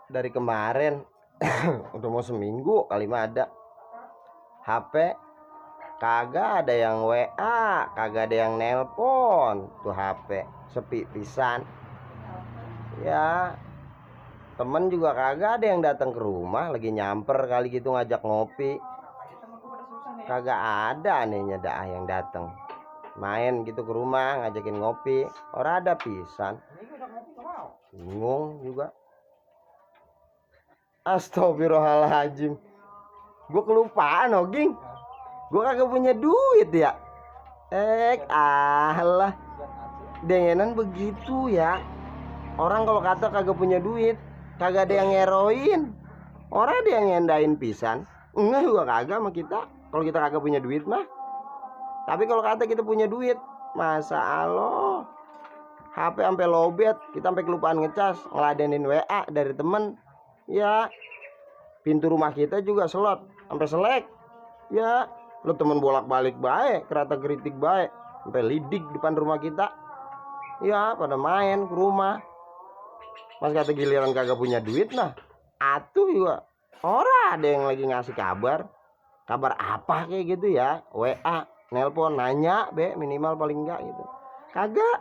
dari kemarin udah mau seminggu kali mah ada HP kagak ada yang WA, kagak ada yang nelpon, tuh HP sepi pisan ya. Temen juga kagak ada yang datang ke rumah, lagi nyamper kali gitu ngajak ngopi, kagak ada anehnya dah yang datang main gitu ke rumah ngajakin ngopi, orang ada pisan. Bingung juga. Astagfirullahaladzim, gue kelupaan Oging, gue kagak punya duit ya. Allah, dengenan begitu ya. Orang kalau kata kagak punya duit, kagak ada yang ngeroin, orang ada yang ngendain pisan. Enggak juga kagak sama kita. Kalau kita kagak punya duit mah. Tapi kalau kata kita punya duit, masa Allah, HP sampai lowbat, kita sampai kelupaan ngecas, ngeladenin WA dari temen. Ya, pintu rumah kita juga slot sampai selek. Ya, lo temen bolak-balik baik, kerata geritik baik, sampai lidik depan rumah kita. Ya, pada main ke rumah. Pas kata giliran kagak punya duit nah, atuh juga orang ada yang lagi ngasih kabar apa kayak gitu ya, WA, nelpon, nanya be minimal paling enggak gitu. Kagak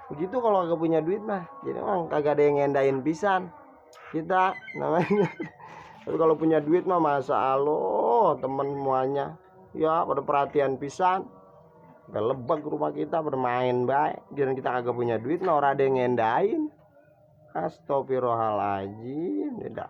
begitu kalau kagak punya duit mah. Jadi emang kagak ada yang ngendain pisan kita namanya. Tapi kalau punya duit mah masa Allah, temen semuanya ya pada perhatian pisan, sampai lebak rumah kita bermain baik. Giliran kita kagak punya duit mah orang ada yang ngendain. Astagfirullahaladzim, tidak